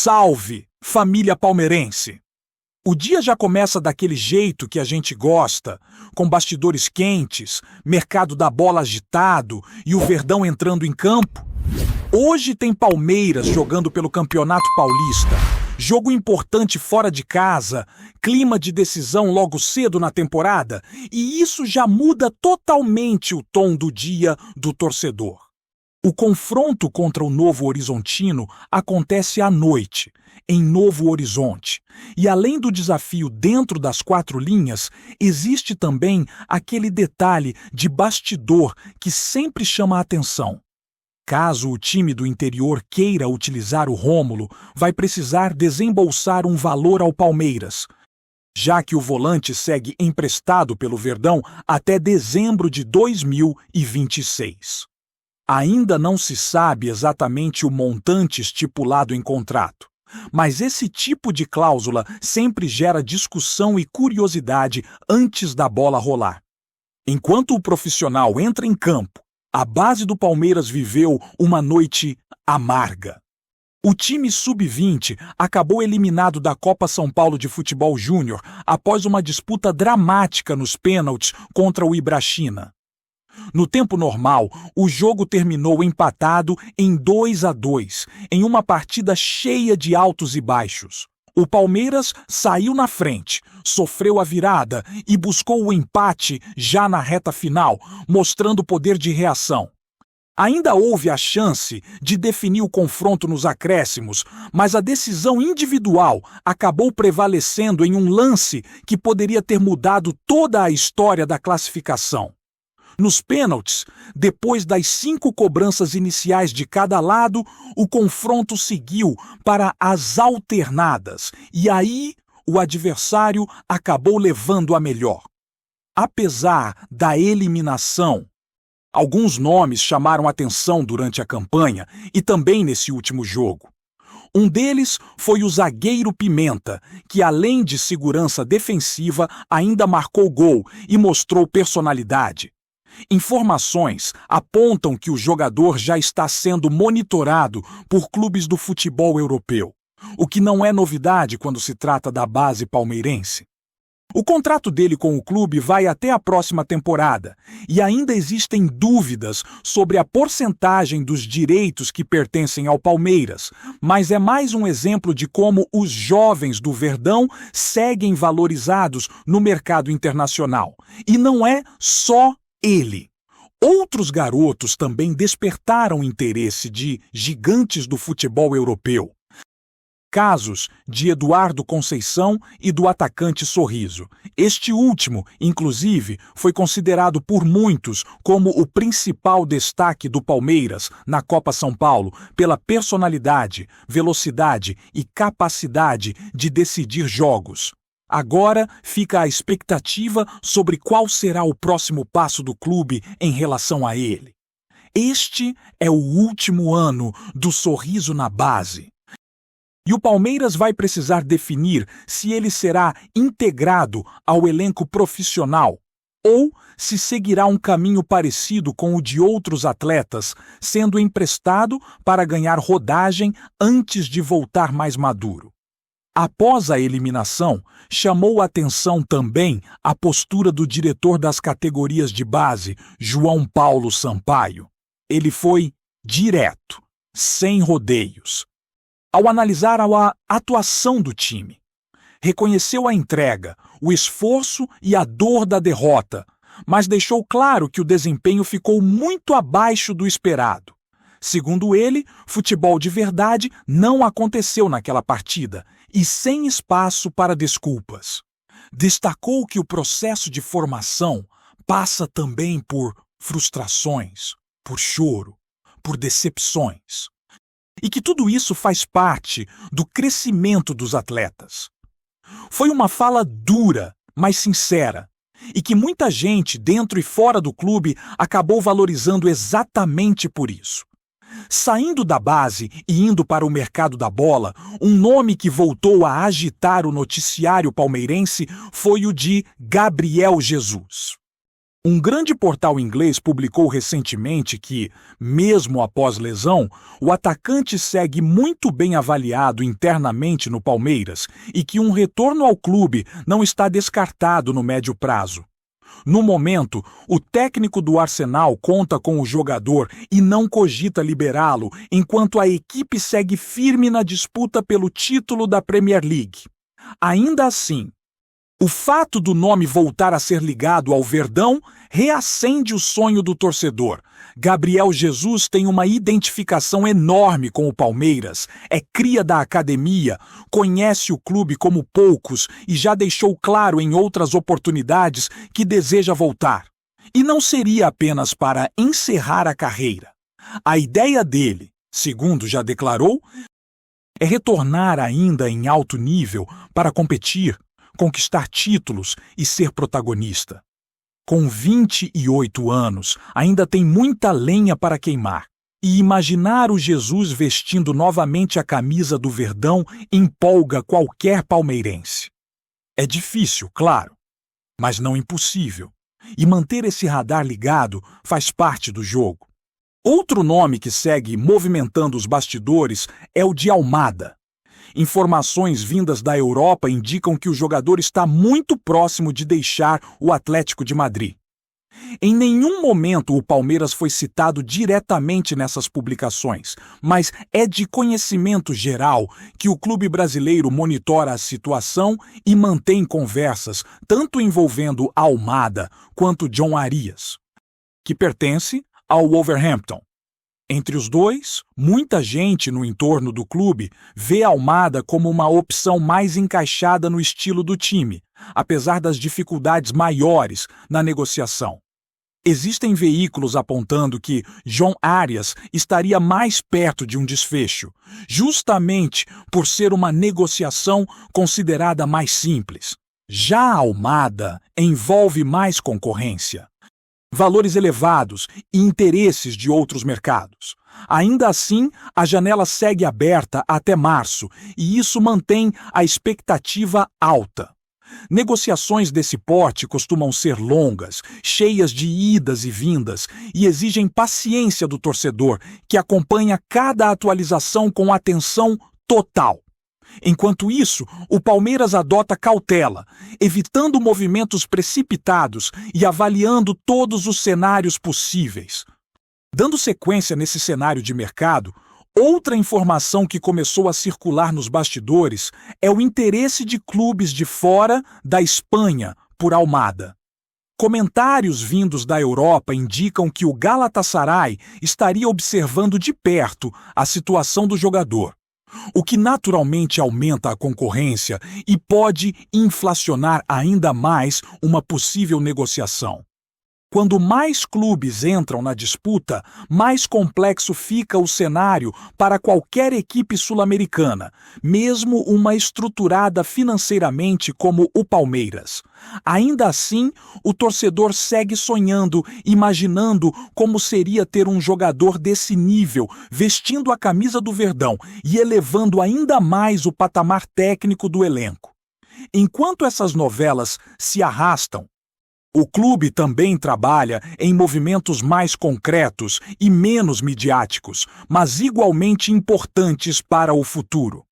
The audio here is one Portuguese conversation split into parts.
Salve, família palmeirense! O dia já começa daquele jeito que a gente gosta, com bastidores quentes, mercado da bola agitado e o Verdão entrando em campo. Hoje tem Palmeiras jogando pelo Campeonato Paulista, jogo importante fora de casa, clima de decisão logo cedo na temporada, e isso já muda totalmente o tom do dia do torcedor. O confronto contra o Novo Horizontino acontece à noite, em Novo Horizonte. E além do desafio dentro das quatro linhas, existe também aquele detalhe de bastidor que sempre chama a atenção. Caso o time do interior queira utilizar o Rômulo, vai precisar desembolsar um valor ao Palmeiras, já que o volante segue emprestado pelo Verdão até dezembro de 2026. Ainda não se sabe exatamente o montante estipulado em contrato, mas esse tipo de cláusula sempre gera discussão e curiosidade antes da bola rolar. Enquanto o profissional entra em campo, a base do Palmeiras viveu uma noite amarga. O time sub-20 acabou eliminado da Copa São Paulo de Futebol Júnior após uma disputa dramática nos pênaltis contra o Ibrachina. No tempo normal, o jogo terminou empatado em 2-2, em uma partida cheia de altos e baixos. O Palmeiras saiu na frente, sofreu a virada e buscou o empate já na reta final, mostrando poder de reação. Ainda houve a chance de definir o confronto nos acréscimos, mas a decisão individual acabou prevalecendo em um lance que poderia ter mudado toda a história da classificação. Nos pênaltis, depois das 5 cobranças iniciais de cada lado, o confronto seguiu para as alternadas e aí o adversário acabou levando a melhor. Apesar da eliminação, alguns nomes chamaram atenção durante a campanha e também nesse último jogo. Um deles foi o zagueiro Pimenta, que além de segurança defensiva ainda marcou gol e mostrou personalidade. Informações apontam que o jogador já está sendo monitorado por clubes do futebol europeu, o que não é novidade quando se trata da base palmeirense. O contrato dele com o clube vai até a próxima temporada e ainda existem dúvidas sobre a porcentagem dos direitos que pertencem ao Palmeiras, mas é mais um exemplo de como os jovens do Verdão seguem valorizados no mercado internacional. E não é só ele. Outros garotos também despertaram interesse de gigantes do futebol europeu. Casos de Eduardo Conceição e do atacante Sorriso. Este último, inclusive, foi considerado por muitos como o principal destaque do Palmeiras na Copa São Paulo pela personalidade, velocidade e capacidade de decidir jogos. Agora fica a expectativa sobre qual será o próximo passo do clube em relação a ele. Este é o último ano do Sorriso na base. E o Palmeiras vai precisar definir se ele será integrado ao elenco profissional ou se seguirá um caminho parecido com o de outros atletas, sendo emprestado para ganhar rodagem antes de voltar mais maduro. Após a eliminação, chamou a atenção também a postura do diretor das categorias de base, João Paulo Sampaio. Ele foi direto, sem rodeios. Ao analisar a atuação do time, reconheceu a entrega, o esforço e a dor da derrota, mas deixou claro que o desempenho ficou muito abaixo do esperado. Segundo ele, futebol de verdade não aconteceu naquela partida e sem espaço para desculpas. Destacou que o processo de formação passa também por frustrações, por choro, por decepções. E que tudo isso faz parte do crescimento dos atletas. Foi uma fala dura, mas sincera, e que muita gente, dentro e fora do clube, acabou valorizando exatamente por isso. Saindo da base e indo para o mercado da bola, um nome que voltou a agitar o noticiário palmeirense foi o de Gabriel Jesus. Um grande portal inglês publicou recentemente que, mesmo após lesão, o atacante segue muito bem avaliado internamente no Palmeiras e que um retorno ao clube não está descartado no médio prazo. No momento, o técnico do Arsenal conta com o jogador e não cogita liberá-lo, enquanto a equipe segue firme na disputa pelo título da Premier League. Ainda assim, o fato do nome voltar a ser ligado ao Verdão reacende o sonho do torcedor. Gabriel Jesus tem uma identificação enorme com o Palmeiras, é cria da academia, conhece o clube como poucos e já deixou claro em outras oportunidades que deseja voltar. E não seria apenas para encerrar a carreira. A ideia dele, segundo já declarou, é retornar ainda em alto nível para competir, conquistar títulos e ser protagonista. Com 28 anos, ainda tem muita lenha para queimar. E imaginar o Jesus vestindo novamente a camisa do Verdão empolga qualquer palmeirense. É difícil, claro, mas não impossível. E manter esse radar ligado faz parte do jogo. Outro nome que segue movimentando os bastidores é o de Almada. Informações vindas da Europa indicam que o jogador está muito próximo de deixar o Atlético de Madrid. Em nenhum momento o Palmeiras foi citado diretamente nessas publicações, mas é de conhecimento geral que o clube brasileiro monitora a situação e mantém conversas tanto envolvendo Almada quanto John Arias, que pertence ao Wolverhampton. Entre os dois, muita gente no entorno do clube vê Almada como uma opção mais encaixada no estilo do time, apesar das dificuldades maiores na negociação. Existem veículos apontando que John Arias estaria mais perto de um desfecho, justamente por ser uma negociação considerada mais simples. Já a Almada envolve mais concorrência, valores elevados e interesses de outros mercados. Ainda assim, a janela segue aberta até março e isso mantém a expectativa alta. Negociações desse porte costumam ser longas, cheias de idas e vindas e exigem paciência do torcedor, que acompanha cada atualização com atenção total. Enquanto isso, o Palmeiras adota cautela, evitando movimentos precipitados e avaliando todos os cenários possíveis. Dando sequência nesse cenário de mercado, outra informação que começou a circular nos bastidores é o interesse de clubes de fora da Espanha por Almada. Comentários vindos da Europa indicam que o Galatasaray estaria observando de perto a situação do jogador, o que naturalmente aumenta a concorrência e pode inflacionar ainda mais uma possível negociação. Quando mais clubes entram na disputa, mais complexo fica o cenário para qualquer equipe sul-americana, mesmo uma estruturada financeiramente como o Palmeiras. Ainda assim, o torcedor segue sonhando, imaginando como seria ter um jogador desse nível, vestindo a camisa do Verdão e elevando ainda mais o patamar técnico do elenco. Enquanto essas novelas se arrastam, o clube também trabalha em movimentos mais concretos e menos midiáticos, mas igualmente importantes para o futuro.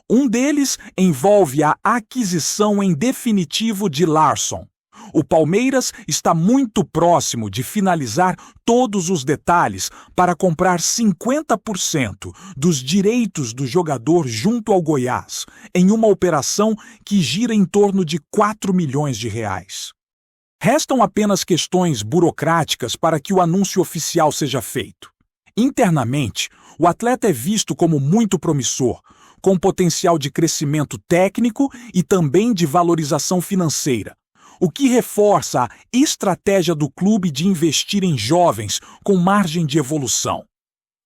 Um deles envolve a aquisição em definitivo de Larsson. O Palmeiras está muito próximo de finalizar todos os detalhes para comprar 50% dos direitos do jogador junto ao Goiás, em uma operação que gira em torno de 4 milhões de reais. Restam apenas questões burocráticas para que o anúncio oficial seja feito. Internamente, o atleta é visto como muito promissor, com potencial de crescimento técnico e também de valorização financeira, o que reforça a estratégia do clube de investir em jovens com margem de evolução.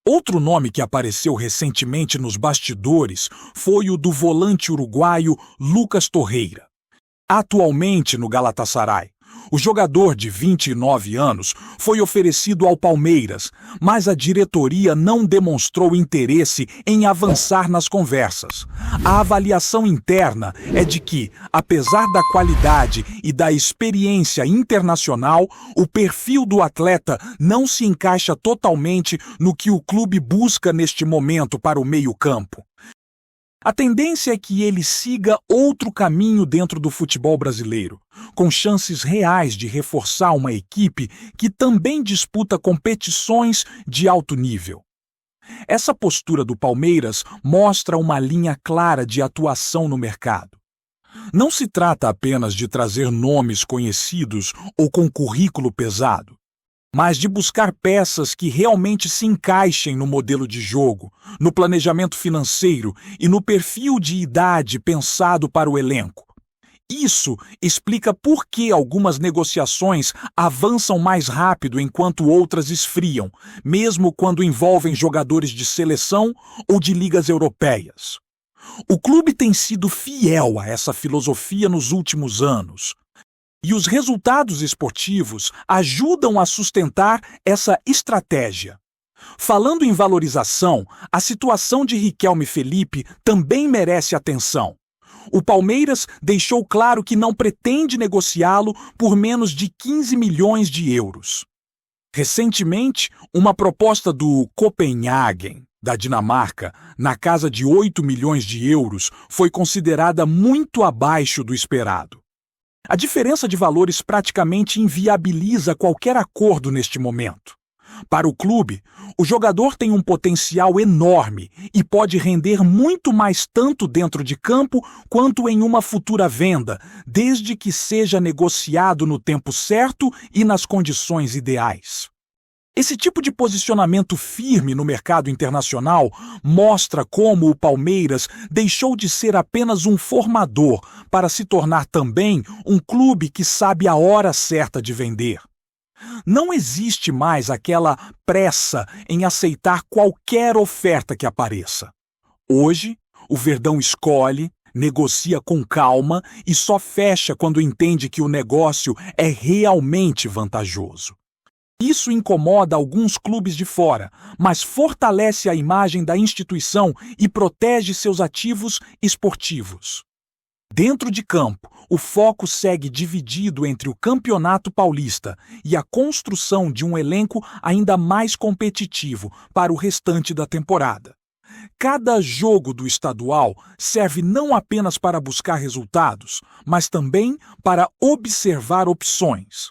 Outro nome que apareceu recentemente nos bastidores foi o do volante uruguaio Lucas Torreira. Atualmente no Galatasaray, O jogador de 29 anos foi oferecido ao Palmeiras, mas a diretoria não demonstrou interesse em avançar nas conversas. A avaliação interna é de que, apesar da qualidade e da experiência internacional, o perfil do atleta não se encaixa totalmente no que o clube busca neste momento para o meio-campo. A tendência é que ele siga outro caminho dentro do futebol brasileiro, com chances reais de reforçar uma equipe que também disputa competições de alto nível. Essa postura do Palmeiras mostra uma linha clara de atuação no mercado. Não se trata apenas de trazer nomes conhecidos ou com currículo pesado, mas de buscar peças que realmente se encaixem no modelo de jogo, no planejamento financeiro e no perfil de idade pensado para o elenco. Isso explica por que algumas negociações avançam mais rápido enquanto outras esfriam, mesmo quando envolvem jogadores de seleção ou de ligas europeias. O clube tem sido fiel a essa filosofia nos últimos anos. E os resultados esportivos ajudam a sustentar essa estratégia. Falando em valorização, a situação de Riquelme Felipe também merece atenção. O Palmeiras deixou claro que não pretende negociá-lo por menos de 15 milhões de euros. Recentemente, uma proposta do Copenhagen, da Dinamarca, na casa de 8 milhões de euros, foi considerada muito abaixo do esperado. A diferença de valores praticamente inviabiliza qualquer acordo neste momento. Para o clube, o jogador tem um potencial enorme e pode render muito mais tanto dentro de campo quanto em uma futura venda, desde que seja negociado no tempo certo e nas condições ideais. Esse tipo de posicionamento firme no mercado internacional mostra como o Palmeiras deixou de ser apenas um formador para se tornar também um clube que sabe a hora certa de vender. Não existe mais aquela pressa em aceitar qualquer oferta que apareça. Hoje, o Verdão escolhe, negocia com calma e só fecha quando entende que o negócio é realmente vantajoso. Isso incomoda alguns clubes de fora, mas fortalece a imagem da instituição e protege seus ativos esportivos. Dentro de campo, o foco segue dividido entre o Campeonato Paulista e a construção de um elenco ainda mais competitivo para o restante da temporada. Cada jogo do estadual serve não apenas para buscar resultados, mas também para observar opções,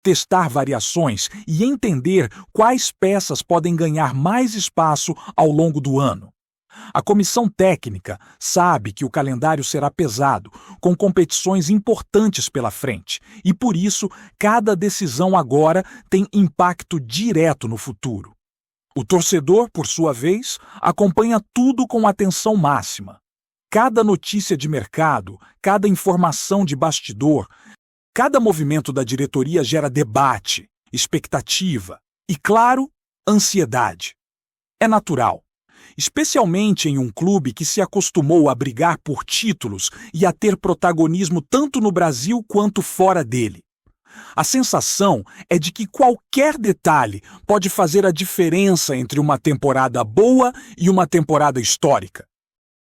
testar variações e entender quais peças podem ganhar mais espaço ao longo do ano. A comissão técnica sabe que o calendário será pesado, com competições importantes pela frente, e por isso cada decisão agora tem impacto direto no futuro. O torcedor, por sua vez, acompanha tudo com atenção máxima. Cada notícia de mercado, cada informação de bastidor, cada movimento da diretoria gera debate, expectativa e, claro, ansiedade. É natural, especialmente em um clube que se acostumou a brigar por títulos e a ter protagonismo tanto no Brasil quanto fora dele. A sensação é de que qualquer detalhe pode fazer a diferença entre uma temporada boa e uma temporada histórica.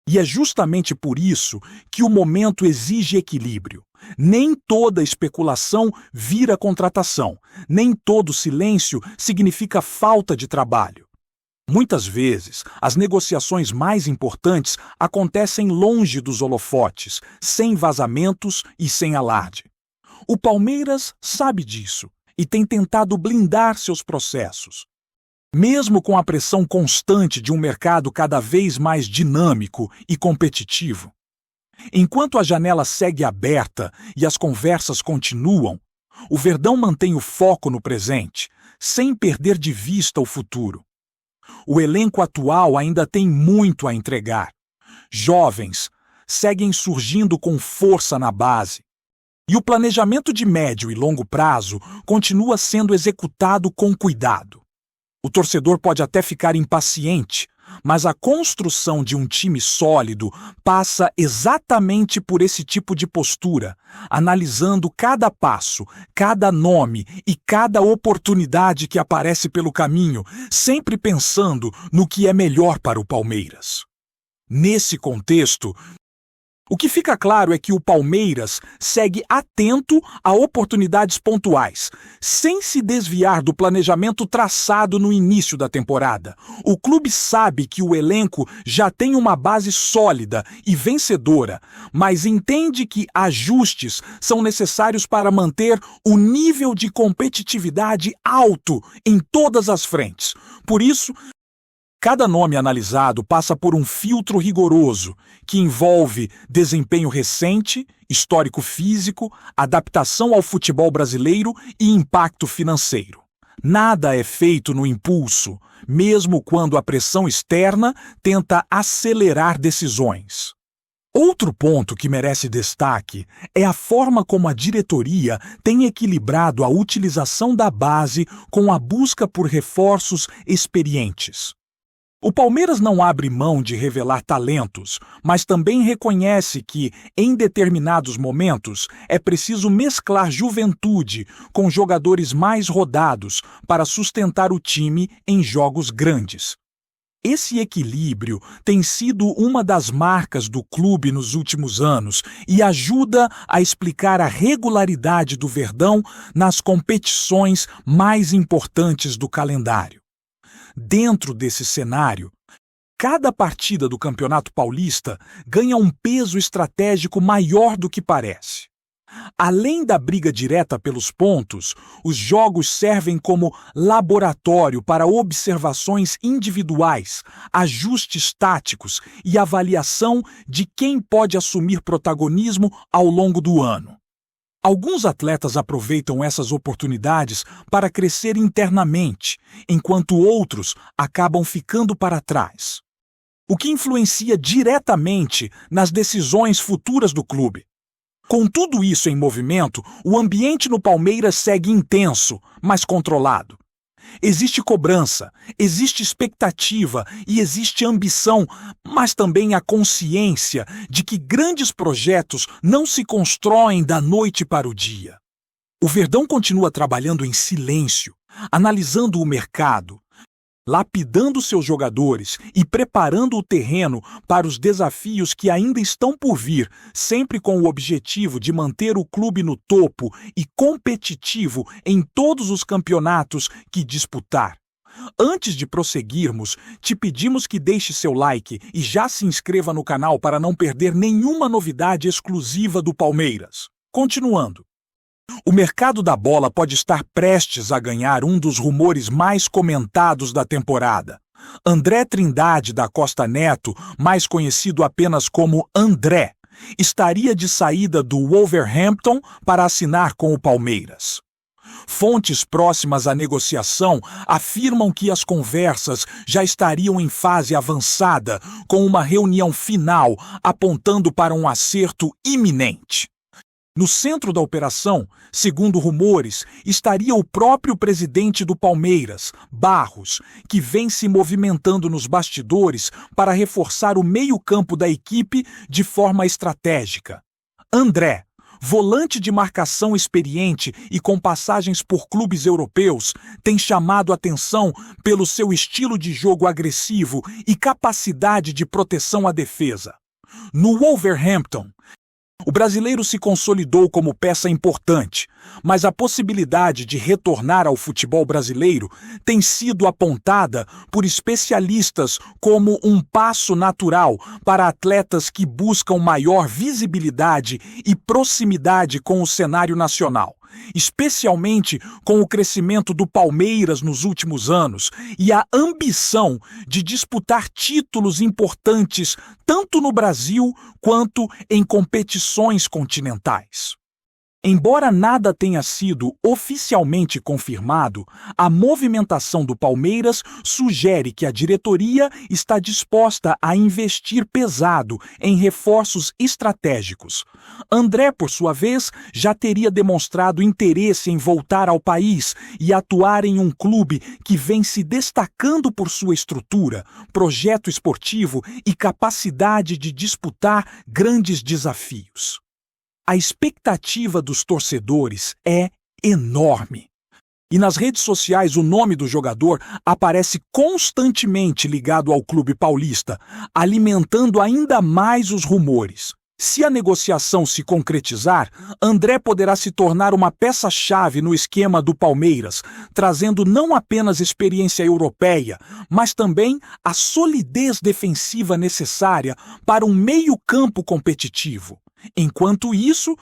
E é justamente por isso que o momento exige equilíbrio. Nem toda especulação vira contratação, nem todo silêncio significa falta de trabalho. Muitas vezes, as negociações mais importantes acontecem longe dos holofotes, sem vazamentos e sem alarde. O Palmeiras sabe disso e tem tentado blindar seus processos. Mesmo com a pressão constante de um mercado cada vez mais dinâmico e competitivo. Enquanto a janela segue aberta e as conversas continuam, o Verdão mantém o foco no presente, sem perder de vista o futuro. O elenco atual ainda tem muito a entregar. Jovens seguem surgindo com força na base. E o planejamento de médio e longo prazo continua sendo executado com cuidado. O torcedor pode até ficar impaciente, mas a construção de um time sólido passa exatamente por esse tipo de postura, analisando cada passo, cada nome e cada oportunidade que aparece pelo caminho, sempre pensando no que é melhor para o Palmeiras. Nesse contexto, o que fica claro é que o Palmeiras segue atento a oportunidades pontuais, sem se desviar do planejamento traçado no início da temporada. O clube sabe que o elenco já tem uma base sólida e vencedora, mas entende que ajustes são necessários para manter o nível de competitividade alto em todas as frentes. Por isso, cada nome analisado passa por um filtro rigoroso, que envolve desempenho recente, histórico físico, adaptação ao futebol brasileiro e impacto financeiro. Nada é feito no impulso, mesmo quando a pressão externa tenta acelerar decisões. Outro ponto que merece destaque é a forma como a diretoria tem equilibrado a utilização da base com a busca por reforços experientes. O Palmeiras não abre mão de revelar talentos, mas também reconhece que, em determinados momentos, é preciso mesclar juventude com jogadores mais rodados para sustentar o time em jogos grandes. Esse equilíbrio tem sido uma das marcas do clube nos últimos anos e ajuda a explicar a regularidade do Verdão nas competições mais importantes do calendário. Dentro desse cenário, cada partida do Campeonato Paulista ganha um peso estratégico maior do que parece. Além da briga direta pelos pontos, os jogos servem como laboratório para observações individuais, ajustes táticos e avaliação de quem pode assumir protagonismo ao longo do ano. Alguns atletas aproveitam essas oportunidades para crescer internamente, enquanto outros acabam ficando para trás, o que influencia diretamente nas decisões futuras do clube. Com tudo isso em movimento, o ambiente no Palmeiras segue intenso, mas controlado. Existe cobrança, existe expectativa e existe ambição, mas também a consciência de que grandes projetos não se constroem da noite para o dia. O Verdão continua trabalhando em silêncio, analisando o mercado, lapidando seus jogadores e preparando o terreno para os desafios que ainda estão por vir, sempre com o objetivo de manter o clube no topo e competitivo em todos os campeonatos que disputar. Antes de prosseguirmos, te pedimos que deixe seu like e já se inscreva no canal para não perder nenhuma novidade exclusiva do Palmeiras. Continuando. O mercado da bola pode estar prestes a ganhar um dos rumores mais comentados da temporada. André Trindade da Costa Neto, mais conhecido apenas como André, estaria de saída do Wolverhampton para assinar com o Palmeiras. Fontes próximas à negociação afirmam que as conversas já estariam em fase avançada, com uma reunião final apontando para um acerto iminente. No centro da operação, segundo rumores, estaria o próprio presidente do Palmeiras, Barros, que vem se movimentando nos bastidores para reforçar o meio-campo da equipe de forma estratégica. André, volante de marcação experiente e com passagens por clubes europeus, tem chamado atenção pelo seu estilo de jogo agressivo e capacidade de proteção à defesa. No Wolverhampton, o brasileiro se consolidou como peça importante, mas a possibilidade de retornar ao futebol brasileiro tem sido apontada por especialistas como um passo natural para atletas que buscam maior visibilidade e proximidade com o cenário nacional, especialmente com o crescimento do Palmeiras nos últimos anos e a ambição de disputar títulos importantes tanto no Brasil quanto em competições continentais. Embora nada tenha sido oficialmente confirmado, a movimentação do Palmeiras sugere que a diretoria está disposta a investir pesado em reforços estratégicos. André, por sua vez, já teria demonstrado interesse em voltar ao país e atuar em um clube que vem se destacando por sua estrutura, projeto esportivo e capacidade de disputar grandes desafios. A expectativa dos torcedores é enorme. E nas redes sociais o nome do jogador aparece constantemente ligado ao clube paulista, alimentando ainda mais os rumores. Se a negociação se concretizar, André poderá se tornar uma peça-chave no esquema do Palmeiras, trazendo não apenas experiência europeia, mas também a solidez defensiva necessária para um meio-campo competitivo. Enquanto isso,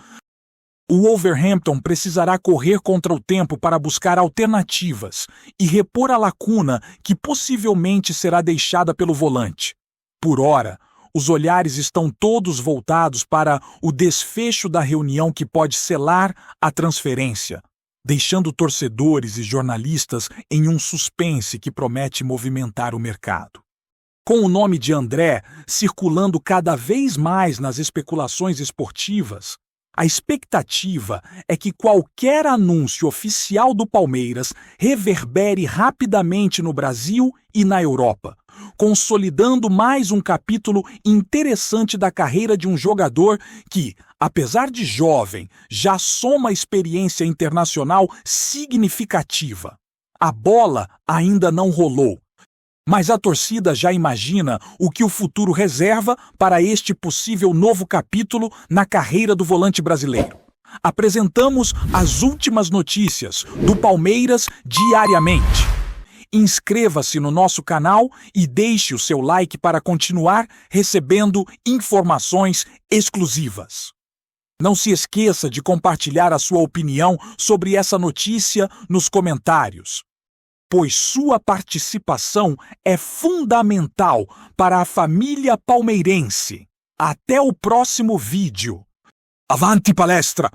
o Wolverhampton precisará correr contra o tempo para buscar alternativas e repor a lacuna que possivelmente será deixada pelo volante. Por ora, os olhares estão todos voltados para o desfecho da reunião que pode selar a transferência, deixando torcedores e jornalistas em um suspense que promete movimentar o mercado. Com o nome de André circulando cada vez mais nas especulações esportivas, a expectativa é que qualquer anúncio oficial do Palmeiras reverbere rapidamente no Brasil e na Europa, consolidando mais um capítulo interessante da carreira de um jogador que, apesar de jovem, já soma experiência internacional significativa. A bola ainda não rolou, mas a torcida já imagina o que o futuro reserva para este possível novo capítulo na carreira do volante brasileiro. Apresentamos as últimas notícias do Palmeiras diariamente. Inscreva-se no nosso canal e deixe o seu like para continuar recebendo informações exclusivas. Não se esqueça de compartilhar a sua opinião sobre essa notícia nos comentários, pois sua participação é fundamental para a família palmeirense. Até o próximo vídeo. Avante palestra!